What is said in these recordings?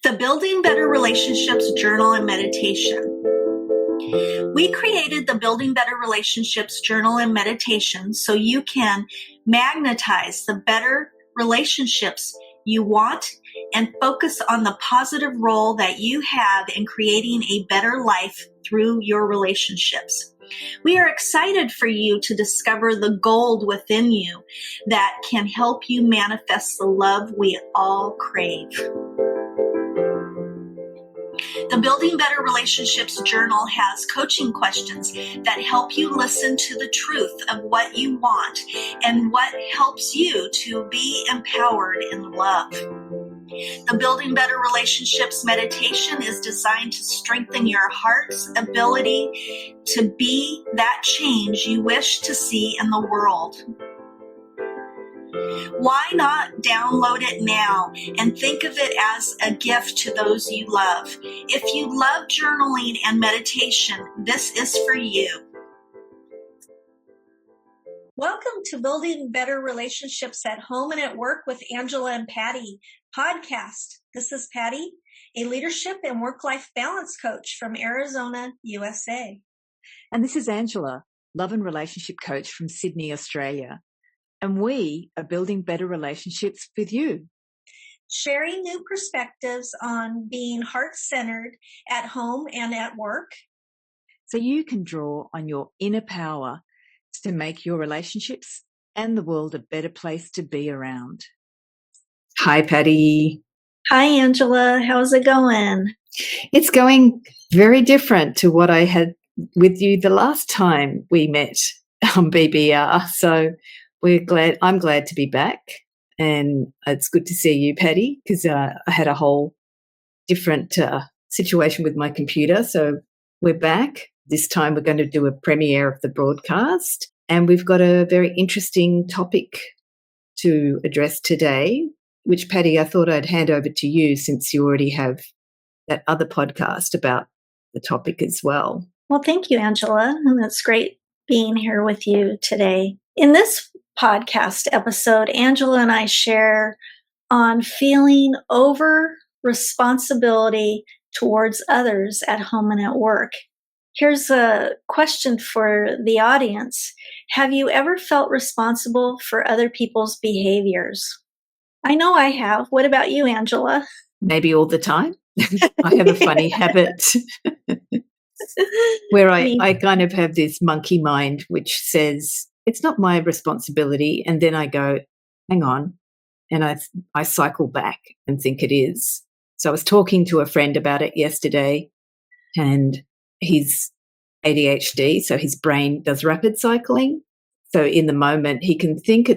The Building Better Relationships Journal and Meditation. We created the Building Better Relationships Journal and Meditation so you can magnetize the better relationships you want and focus on the positive role that you have in creating a better life through your relationships. We are excited for you to discover the gold within you that can help you manifest the love we all crave. The Building Better Relationships Journal has coaching questions that help you listen to the truth of what you want and what helps you to be empowered in love. The Building Better Relationships meditation is designed to strengthen your heart's ability to be that change you wish to see in the world. Why not download it now and think of it as a gift to those you love? If you love journaling and meditation, this is for you. Welcome to Building Better Relationships at Home and at Work with Angela and Patti podcast. This is Patti, a leadership and work-life balance coach from Arizona, USA. And this is Angela, love and relationship coach from Sydney, Australia. And we are building better relationships with you. Sharing new perspectives on being heart-centered at home and at work. So you can draw on your inner power to make your relationships and the world a better place to be around. Hi, Patti. Hi, Angela. How's it going? It's going very different to what I had with you the last time we met on BBR. So I'm glad to be back, and it's good to see you, Patti, because I had a whole different situation with my computer. So we're back. This time we're going to do a premiere of the broadcast, and we've got a very interesting topic to address today, which, Patti, I thought I'd hand over to you since you already have that other podcast about the topic as well. Well, thank you, Angela. And it's great being here with you today. In this podcast episode, Angela and I share on feeling over responsibility towards others at home and at work. Here's a question for the audience. Have you ever felt responsible for other people's behaviors? I know I have. What about you, Angela? Maybe all the time. I have a funny habit where I kind of have this monkey mind which says, it's not my responsibility. And then I go, hang on. And I cycle back and think it is. So I was talking to a friend about it yesterday, and he's ADHD, so his brain does rapid cycling. So in the moment, he can think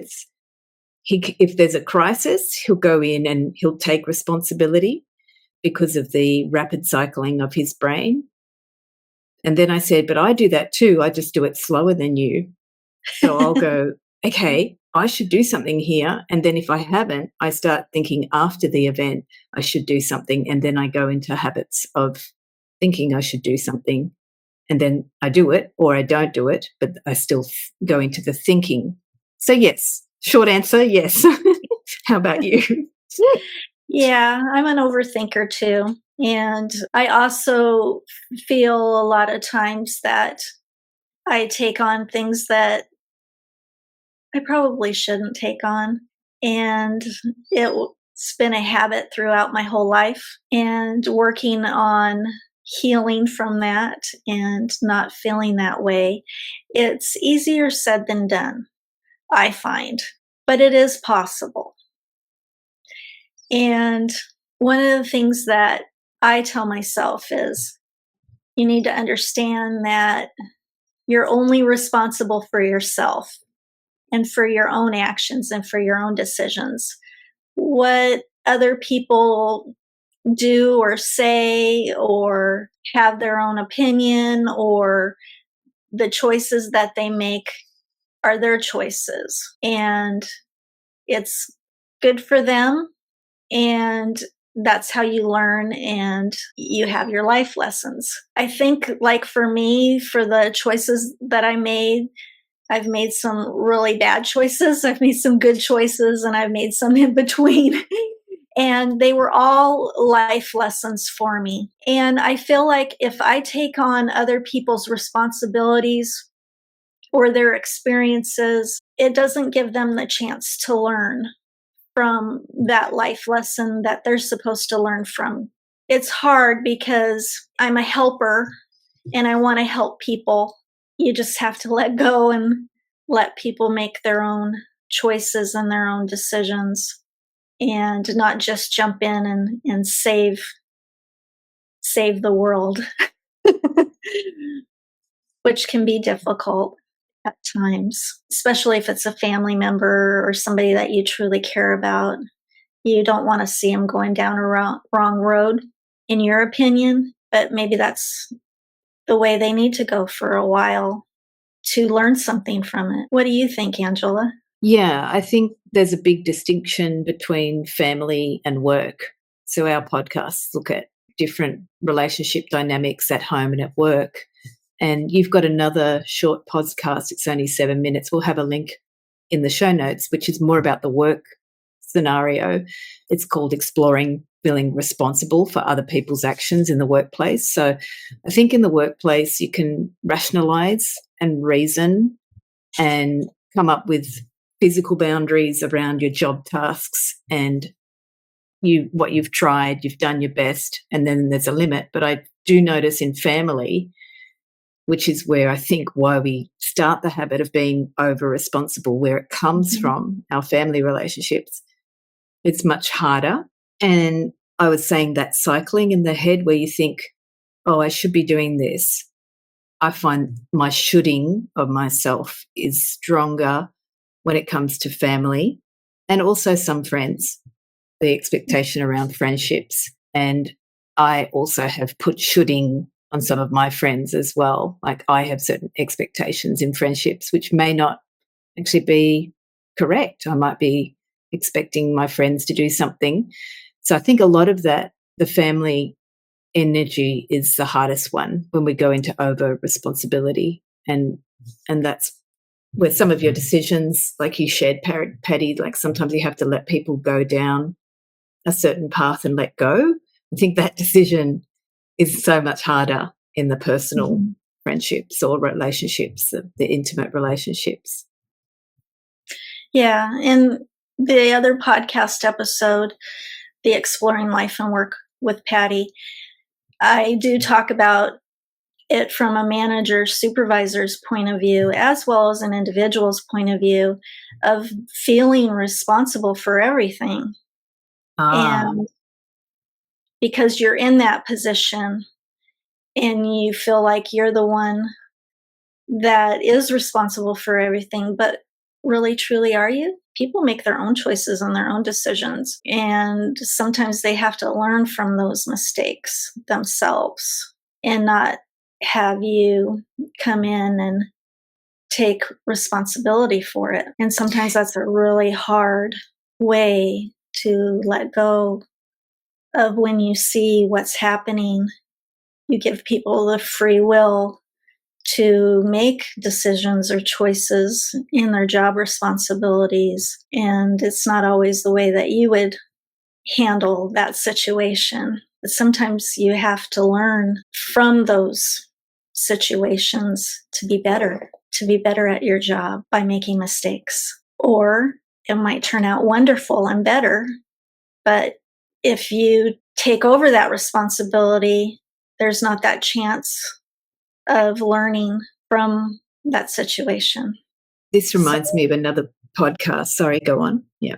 if there's a crisis, he'll go in and he'll take responsibility because of the rapid cycling of his brain. And then I said, but I do that too. I just do it slower than you. So I'll go, okay, I should do something here. And then if I haven't, I start thinking after the event, I should do something. And then I go into habits of thinking I should do something. And then I do it or I don't do it, but I still go into the thinking. So yes, short answer, yes. How about you? Yeah, I'm an overthinker too. And I also feel a lot of times that I take on things that I probably shouldn't take on. And it's been a habit throughout my whole life, and working on healing from that and not feeling that way. It's easier said than done, I find, but it is possible. And one of the things that I tell myself is you need to understand that you're only responsible for yourself and for your own actions and for your own decisions. What other people do or say or have their own opinion or the choices that they make are their choices. And it's good for them. And that's how you learn and you have your life lessons. I think, like for me, for the choices that I made, I've made some really bad choices. I've made some good choices, and I've made some in between. And they were all life lessons for me. And I feel like if I take on other people's responsibilities or their experiences, it doesn't give them the chance to learn from that life lesson that they're supposed to learn from. It's hard because I'm a helper and I want to help people. You just have to let go and let people make their own choices and their own decisions, and not just jump in and save the world, which can be difficult at times, especially if it's a family member or somebody that you truly care about. You don't want to see them going down a wrong road, in your opinion, but maybe that's the way they need to go for a while to learn something from it. What do you think, Angela? Yeah, I think there's a big distinction between family and work. So our podcasts look at different relationship dynamics at home and at work. And you've got another short podcast. It's only 7 minutes. We'll have a link in the show notes, which is more about the work scenario. It's called Exploring Feeling Responsible for Other People's Actions in the Workplace. So I think in the workplace, you can rationalize and reason and come up with physical boundaries around your job tasks and what you've tried, you've done your best, and then there's a limit. But I do notice in family, which is where I think why we start the habit of being over responsible, where it comes from, our family relationships, it's much harder. And I was saying that cycling in the head where you think, oh, I should be doing this. I find my shoulding of myself is stronger when it comes to family and also some friends, the expectation around friendships. And I also have put shoulding on some of my friends as well. Like I have certain expectations in friendships which may not actually be correct. I might be expecting my friends to do something. So I think a lot of that, the family energy is the hardest one when we go into over responsibility. And that's where some of your decisions, like you shared, Patti, like sometimes you have to let people go down a certain path and let go. I think that decision is so much harder in the personal friendships or relationships, the intimate relationships. Yeah. In the other podcast episode, the Exploring Life and Work with Patti, I do talk about it from a manager supervisor's point of view, as well as an individual's point of view, of feeling responsible for everything. And because you're in that position and you feel like you're the one that is responsible for everything, but really, truly, are you? People make their own choices and their own decisions. And sometimes they have to learn from those mistakes themselves and not have you come in and take responsibility for it. And sometimes that's a really hard way to let go of. When you see what's happening, you give people the free will to make decisions or choices in their job responsibilities. And it's not always the way that you would handle that situation. But sometimes you have to learn from those situations to be better at your job by making mistakes. Or it might turn out wonderful and better, but if you take over that responsibility, there's not that chance of learning from that situation. This reminds me of another podcast. Sorry, go on. Yeah.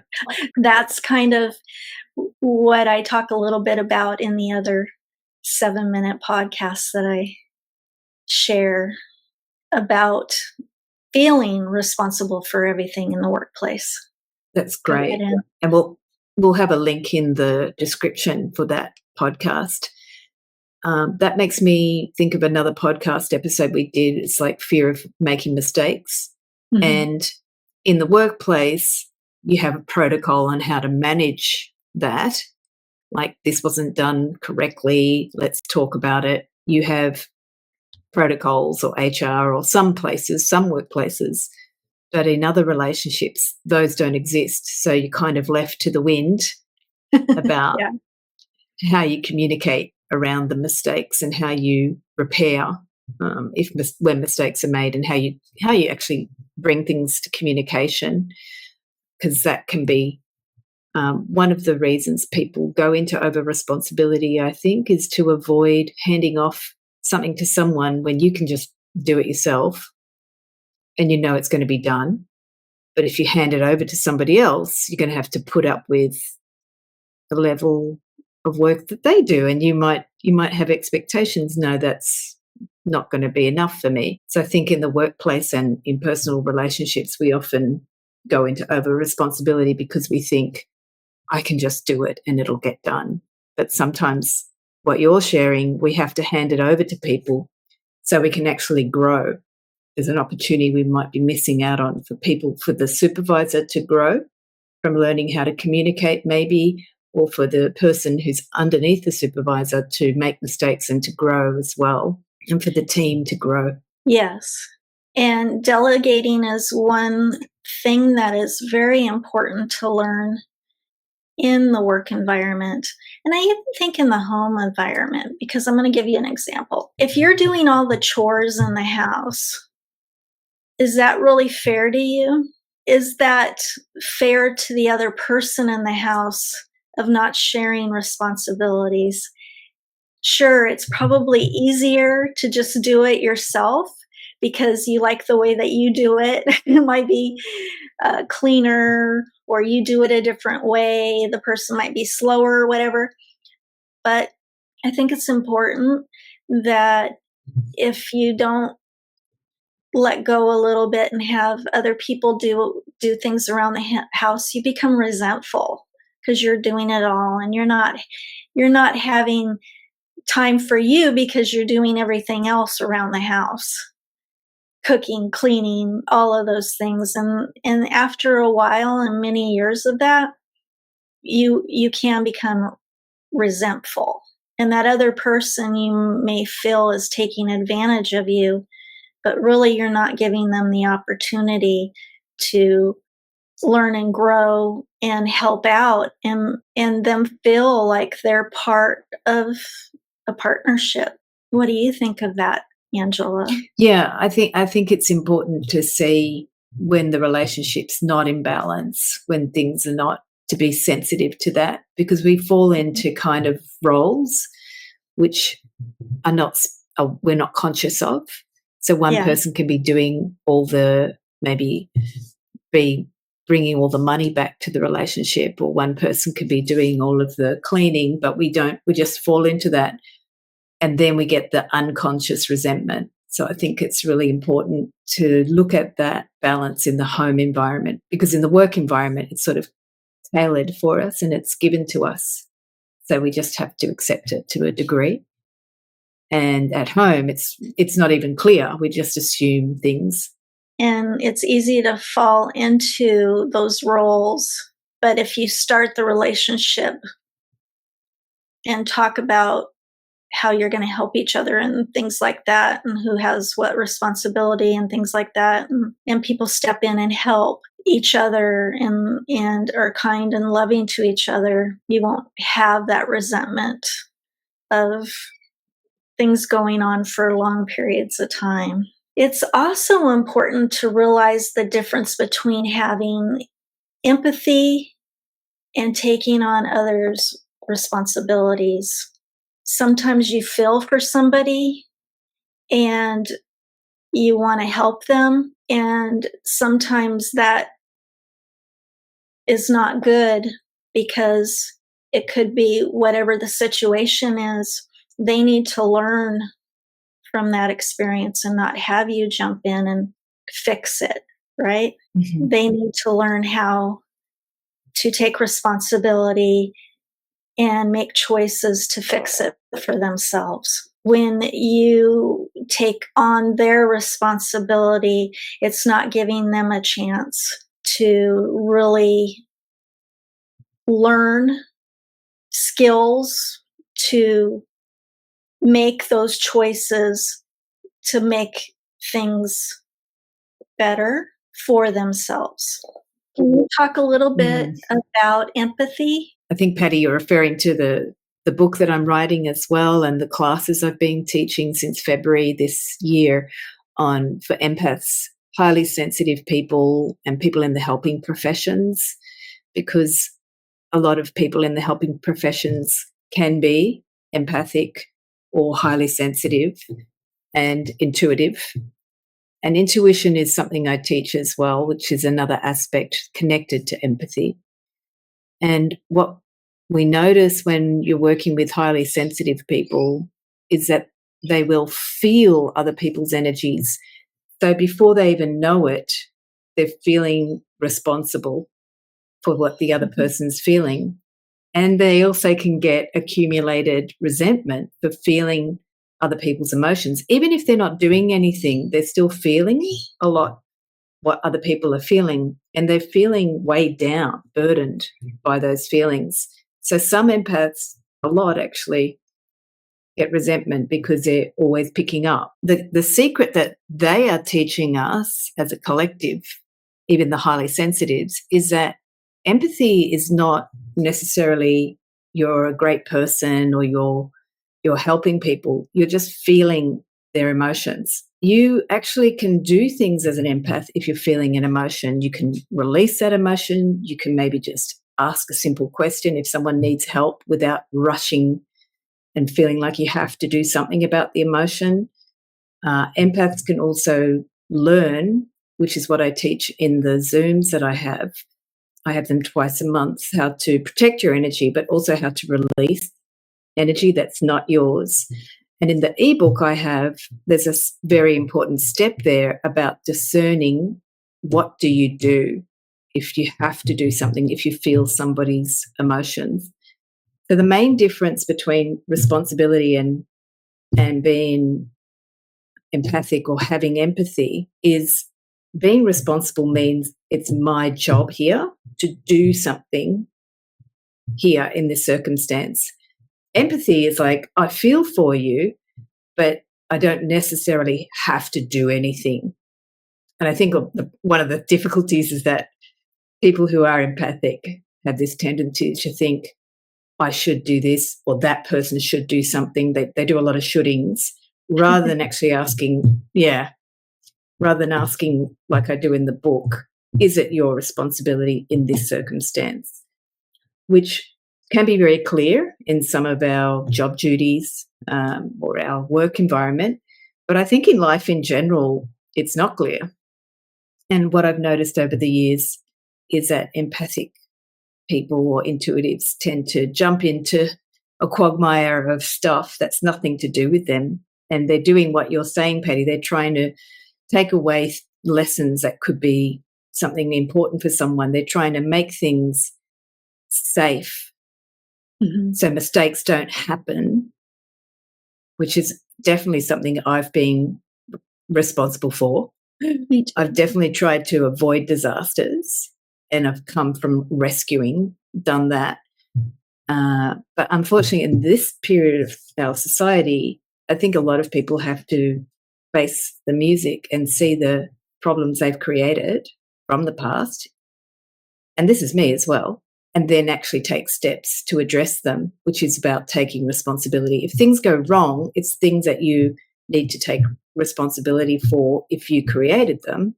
That's kind of what I talk a little bit about in the other 7-minute podcasts that I share about feeling responsible for everything in the workplace. That's great. And we'll have a link in the description for that podcast. That makes me think of another podcast episode we did. It's like fear of making mistakes. And in the workplace, you have a protocol on how to manage that. Like, this wasn't done correctly, let's talk about it. You have protocols or HR or some places, some workplaces, but in other relationships, those don't exist. So you're kind of left to the wind about Yeah. how you communicate around the mistakes and how you repair when mistakes are made, and how you actually bring things to communication, because that can be one of the reasons people go into over responsibility, I think, is to avoid handing off something to someone when you can just do it yourself and you know it's going to be done. But if you hand it over to somebody else, you're going to have to put up with the level of work that they do, and you might have expectations. No, that's not going to be enough for me. So I think in the workplace and in personal relationships, we often go into over responsibility because we think, I can just do it and it'll get done. But sometimes what you're sharing, we have to hand it over to people so we can actually grow. There's an opportunity we might be missing out on for the supervisor to grow from learning how to communicate, maybe, or for the person who's underneath the supervisor to make mistakes and to grow as well, and for the team to grow. Yes. And delegating is one thing that is very important to learn in the work environment. And I even think in the home environment, because I'm going to give you an example. If you're doing all the chores in the house, is that really fair to you? Is that fair to the other person in the house of not sharing responsibilities? Sure, it's probably easier to just do it yourself because you like the way that you do it. It might be cleaner, or you do it a different way. The person might be slower or whatever. But I think it's important that if you don't let go a little bit and have other people do things around the house, you become resentful because you're doing it all, and you're not having time for you because you're doing everything else around the house, cooking, cleaning, all of those things. And after a while and many years of that, you can become resentful, and that other person you may feel is taking advantage of you, but really you're not giving them the opportunity to learn and grow and help out, and them feel like they're part of a partnership. What do you think of that, Angela? Yeah, I think it's important to see when the relationship's not in balance, when things are not, to be sensitive to that, because we fall into kind of roles which are not we're not conscious of. So one Yeah. person can be doing maybe be bringing all the money back to the relationship, or one person could be doing all of the cleaning, but we just fall into that, and then we get the unconscious resentment. So I think it's really important to look at that balance in the home environment, because in the work environment it's sort of tailored for us and it's given to us, so we just have to accept it to a degree. And at home it's not even clear, we just assume things. And it's easy to fall into those roles. But if you start the relationship and talk about how you're going to help each other and things like that, and who has what responsibility and things like that, and people step in and help each other and are kind and loving to each other, you won't have that resentment of things going on for long periods of time. It's also important to realize the difference between having empathy and taking on others' responsibilities. Sometimes you feel for somebody and you want to help them, and sometimes that is not good because it could be whatever the situation is. They need to learn from that experience and not have you jump in and fix it, right? Mm-hmm. They need to learn how to take responsibility and make choices to fix it for themselves. When you take on their responsibility, it's not giving them a chance to really learn skills to make those choices to make things better for themselves. Can you talk a little bit about empathy? I think, Patti, you're referring to the book that I'm writing as well, and the classes I've been teaching since February this year for empaths, highly sensitive people and people in the helping professions, because a lot of people in the helping professions can be empathic or highly sensitive and intuitive. And intuition is something I teach as well, which is another aspect connected to empathy. And what we notice when you're working with highly sensitive people is that they will feel other people's energies. So before they even know it, they're feeling responsible for what the other person's feeling. And they also can get accumulated resentment for feeling other people's emotions. Even if they're not doing anything, they're still feeling a lot what other people are feeling, and they're feeling weighed down, burdened by those feelings. So some empaths, a lot actually, get resentment because they're always picking up. The secret that they are teaching us as a collective, even the highly sensitives, is that empathy is not necessarily you're a great person or you're helping people. You're just feeling their emotions. You actually can do things as an empath if you're feeling an emotion. You can release that emotion. You can maybe just ask a simple question if someone needs help without rushing and feeling like you have to do something about the emotion. Empaths can also learn, which is what I teach in the Zooms that I have. I have them twice a month, how to protect your energy, but also how to release energy that's not yours. And in the eBook I have, there's a very important step there about discerning what do you do if you have to do something, if you feel somebody's emotions. So the main difference between responsibility and being empathic or having empathy is being responsible means it's my job here to do something here in this circumstance. Empathy is like, I feel for you, but I don't necessarily have to do anything. And I think one of the difficulties is that people who are empathic have this tendency to think, I should do this, or that person should do something. They do a lot of shouldings rather than actually asking, rather than asking, like I do in the book, is it your responsibility in this circumstance? Which can be very clear in some of our job duties or our work environment. But I think in life in general, it's not clear. And what I've noticed over the years is that empathic people or intuitives tend to jump into a quagmire of stuff that's nothing to do with them. And they're doing what you're saying, Patti. They're trying to take away lessons that could be something important for someone. They're trying to make things safe so mistakes don't happen, which is definitely something I've been responsible for. Me too. I've definitely tried to avoid disasters, and I've come from rescuing, done that. But unfortunately, in this period of our society, I think a lot of people have to face the music and see the problems they've created from the past. And this is me as well. And then actually take steps to address them, which is about taking responsibility. If things go wrong, it's things that you need to take responsibility for if you created them.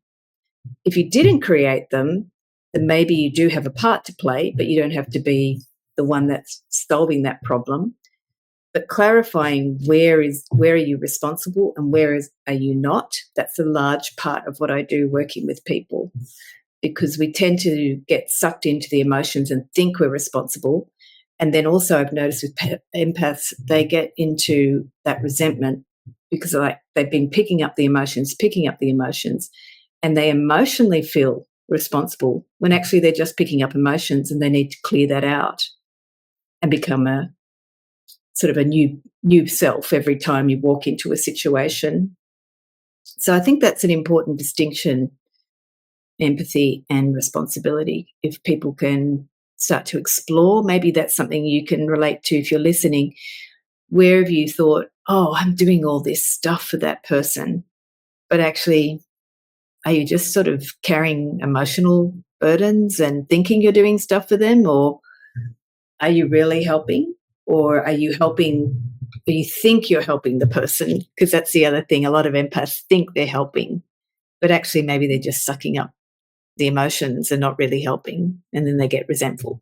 If you didn't create them, then maybe you do have a part to play, but you don't have to be the one that's solving that problem. But clarifying where are you responsible and are you not, that's a large part of what I do working with people, because we tend to get sucked into the emotions and think we're responsible. And then also I've noticed with empaths, they get into that resentment because they've been picking up the emotions, and they emotionally feel responsible when actually they're just picking up emotions and they need to clear that out and become a sort of a new self every time you walk into a situation. So I think that's an important distinction, empathy and responsibility. If people can start to explore, maybe that's something you can relate to if you're listening. Where have you thought, oh, I'm doing all this stuff for that person, but actually are you just sort of carrying emotional burdens and thinking you're doing stuff for them, or are you really helping? Or are you helping, or you think you're helping the person? Because that's the other thing. A lot of empaths think they're helping, but actually maybe they're just sucking up the emotions and not really helping, and then they get resentful.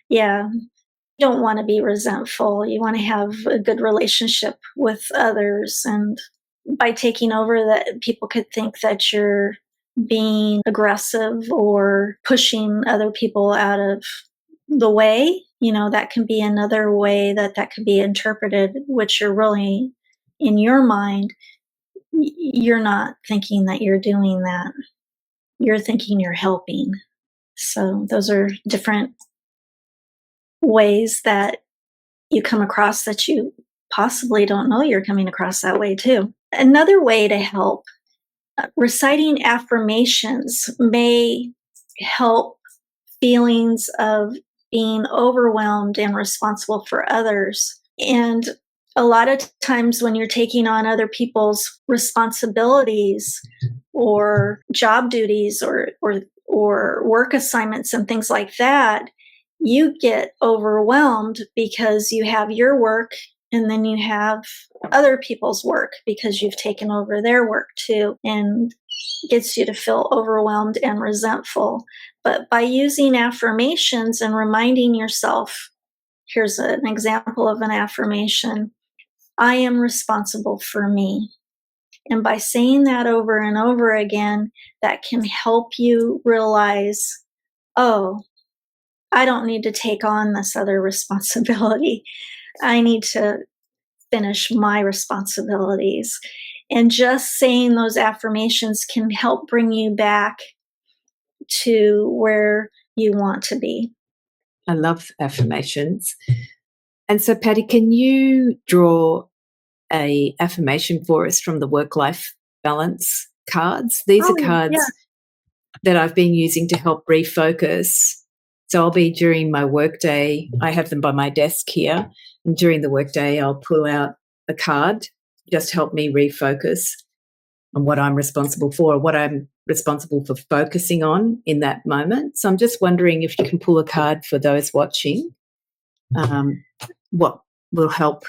Yeah. You don't want to be resentful. You want to have a good relationship with others. And by taking over, that people could think that you're being aggressive or pushing other people out of the way. That can be another way that could be interpreted, which you're really, in your mind, you're not thinking that you're doing that. You're thinking you're helping. So those are different ways that you come across that you possibly don't know you're coming across that way too. Another way to help, reciting affirmations may help feelings of being overwhelmed and responsible for others. And a lot of times when you're taking on other people's responsibilities or job duties or work assignments and things like that, you get overwhelmed because you have your work and then you have other people's work because you've taken over their work too, and gets you to feel overwhelmed and resentful. But by using affirmations and reminding yourself, here's an example of an affirmation: I am responsible for me. And by saying that over and over again, that can help you realize, oh, I don't need to take on this other responsibility. I need to finish my responsibilities. And just saying those affirmations can help bring you back to where you want to be. I love affirmations. And so, Patti, can you draw a affirmation for us from the work-life balance cards? These are cards that I've been using to help refocus. So I'll be during my workday, I have them by my desk here, and during the workday I'll pull out a card, just help me refocus on what I'm responsible for, or what I'm responsible for focusing on in that moment. So I'm just wondering if you can pull a card for those watching, what will help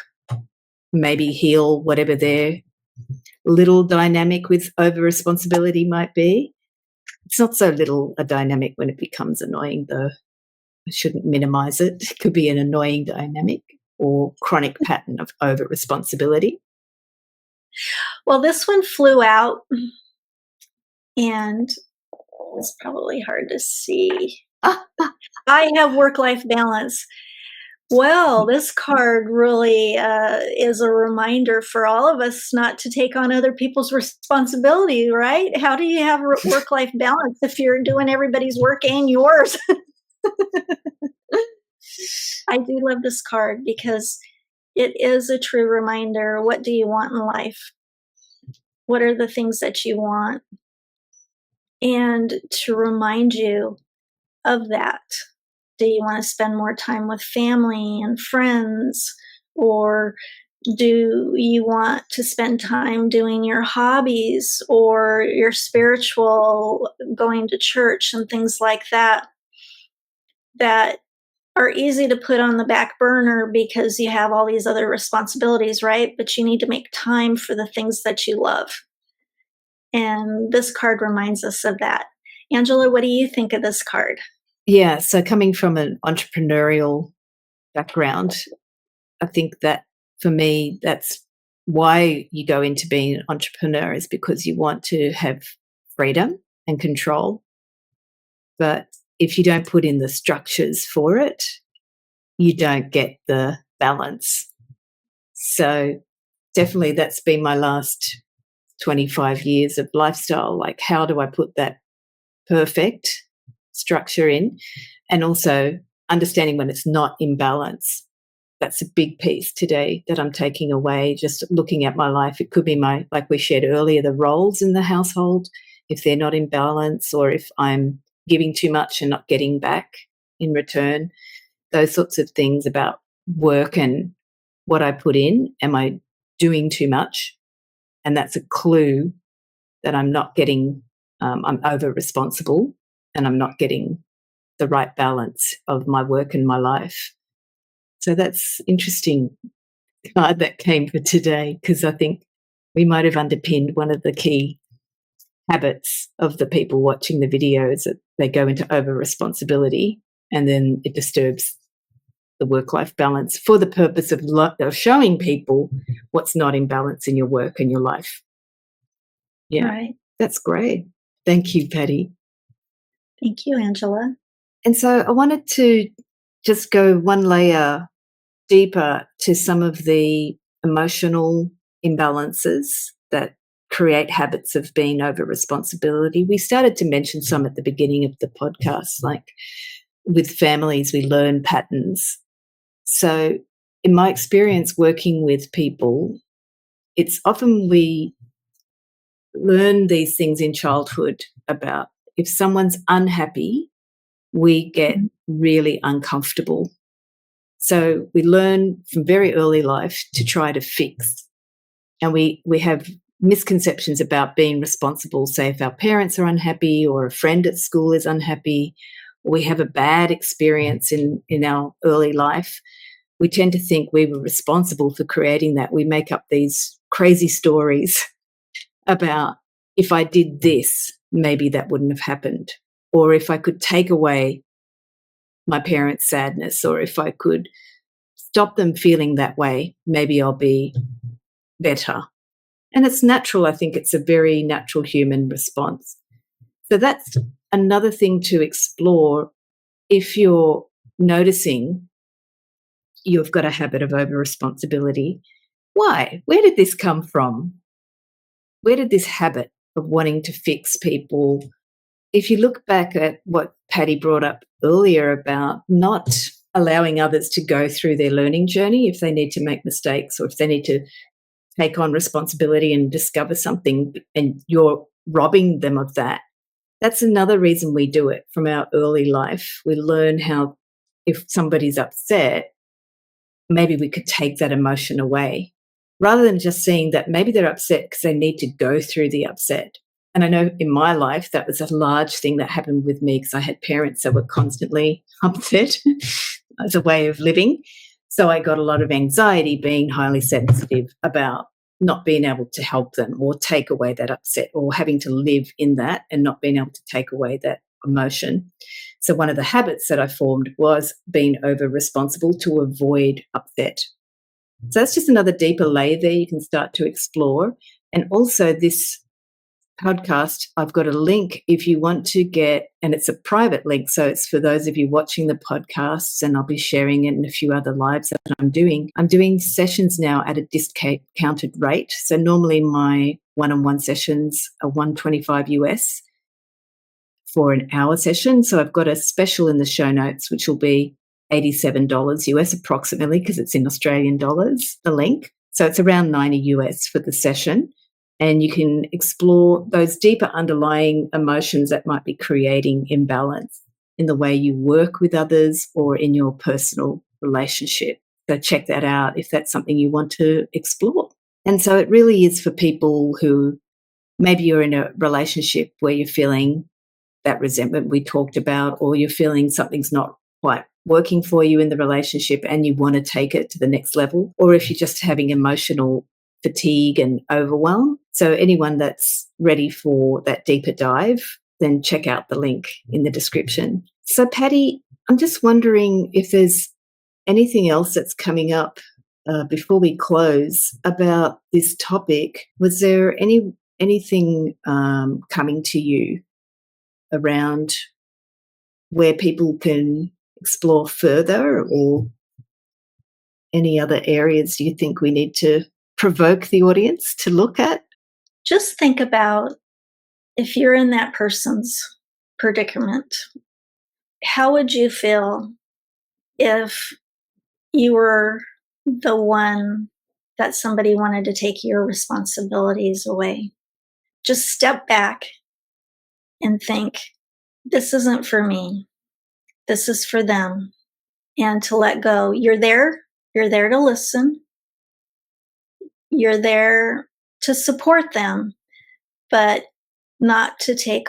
maybe heal whatever their little dynamic with over-responsibility might be. It's not so little a dynamic when it becomes annoying, though. I shouldn't minimize it. It could be an annoying dynamic or chronic pattern of over-responsibility. Well, this one flew out, and it's probably hard to see. I have work-life balance. Well, this card really is a reminder for all of us not to take on other people's responsibility, right? How do you have work-life balance if you're doing everybody's work and yours? I do love this card because it is a true reminder. What do you want in life? What are the things that you want? And to remind you of that. Do you want to spend more time with family and friends? Or do you want to spend time doing your hobbies or your spiritual, going to church and things like that, that are easy to put on the back burner because you have all these other responsibilities, right? But you need to make time for the things that you love. And this card reminds us of that. Angela, what do you think of this card? Yeah, so coming from an entrepreneurial background, I think that for me, that's why you go into being an entrepreneur, is because you want to have freedom and control. But if you don't put in the structures for it, you don't get the balance. So definitely that's been my last 25 years of lifestyle. Like, how do I put that perfect structure in? And also understanding when it's not in balance. That's a big piece today that I'm taking away, just looking at my life. It could be like we shared earlier, the roles in the household, if they're not in balance, or if I'm giving too much and not getting back in return. Those sorts of things about work and what I put in. Am I doing too much? And that's a clue that I'm not getting I'm over responsible and I'm not getting the right balance of my work and my life. So that's interesting card that came for today, because I think we might have underpinned one of the key habits of the people watching the videos, that they go into over responsibility and then it disturbs the work-life balance for the purpose of showing people what's not in balance in your work and your life. Yeah, Right. that's great. Thank you, Patti. Thank you, Angela. And so I wanted to just go one layer deeper to some of the emotional imbalances that create habits of being over responsibility. We started to mention some at the beginning of the podcast, like with families, we learn patterns. So, in my experience working with people, it's often we learn these things in childhood about if someone's unhappy, we get really uncomfortable. So we learn from very early life to try to fix. And we have misconceptions about being responsible. Say if our parents are unhappy or a friend at school is unhappy, or we have a bad experience in our early life, we tend to think we were responsible for creating that. We make up these crazy stories about if I did this, maybe that wouldn't have happened. Or if I could take away my parents' sadness, or if I could stop them feeling that way, maybe I'll be better. And it's natural. I think it's a very natural human response. So that's another thing to explore. If you're noticing you've got a habit of over responsibility, why? Where did this come from? Where did this habit of wanting to fix people? If you look back at what Patti brought up earlier about not allowing others to go through their learning journey if they need to make mistakes or if they need to take on responsibility and discover something, and you're robbing them of that. That's another reason we do it from our early life. We learn how, if somebody's upset, maybe we could take that emotion away rather than just seeing that maybe they're upset because they need to go through the upset. And I know in my life that was a large thing that happened with me because I had parents that were constantly upset as a way of living. So I got a lot of anxiety being highly sensitive about not being able to help them or take away that upset, or having to live in that and not being able to take away that emotion. So one of the habits that I formed was being over responsible to avoid upset. So that's just another deeper layer there you can start to explore. And also this podcast, I've got a link if you want to get, and it's a private link, so it's for those of you watching the podcasts, and I'll be sharing it in a few other lives that I'm doing. I'm doing sessions now at a discounted rate. So normally my one-on-one sessions are $125 US for an hour session. So I've got a special in the show notes, which will be $87 US approximately, because it's in Australian dollars, the link. So it's around 90 US for the session. And you can explore those deeper underlying emotions that might be creating imbalance in the way you work with others or in your personal relationship. So check that out if that's something you want to explore. And so it really is for people who maybe you're in a relationship where you're feeling that resentment we talked about, or you're feeling something's not quite working for you in the relationship and you want to take it to the next level, or if you're just having emotional fatigue and overwhelm. So anyone that's ready for that deeper dive, then check out the link in the description. So Patti, I'm just wondering if there's anything else that's coming up before we close about this topic. Was there anything coming to you around where people can explore further, or any other areas you think we need to provoke the audience to look at? Just think about if you're in that person's predicament, how would you feel if you were the one that somebody wanted to take your responsibilities away? Just step back and think, this isn't for me. This is for them. And to let go. You're there to listen. You're there to support them, but not to take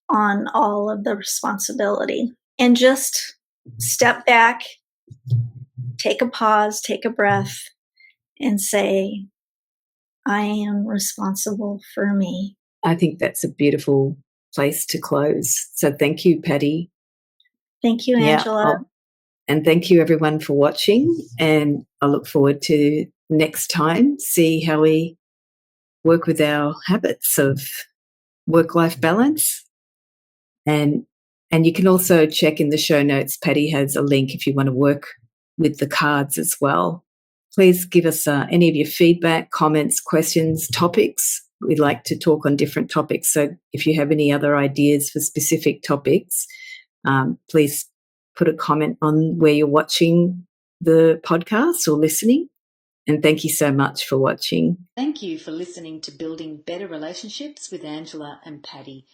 on all of the responsibility and just step back, take a pause, take a breath, and say, I am responsible for me. I think that's a beautiful place to close. So thank you, Patti. Thank you, Angela. And thank you, everyone, for watching. And I look forward to next time, see how we work with our habits of work-life balance. And you can also check in the show notes. Patti has a link if you want to work with the cards as well. Please give us any of your feedback, comments, questions, topics. We'd like to talk on different topics. So if you have any other ideas for specific topics, please put a comment on where you're watching the podcast or listening. And thank you so much for watching. Thank you for listening to Building Better Relationships with Angela and Patti.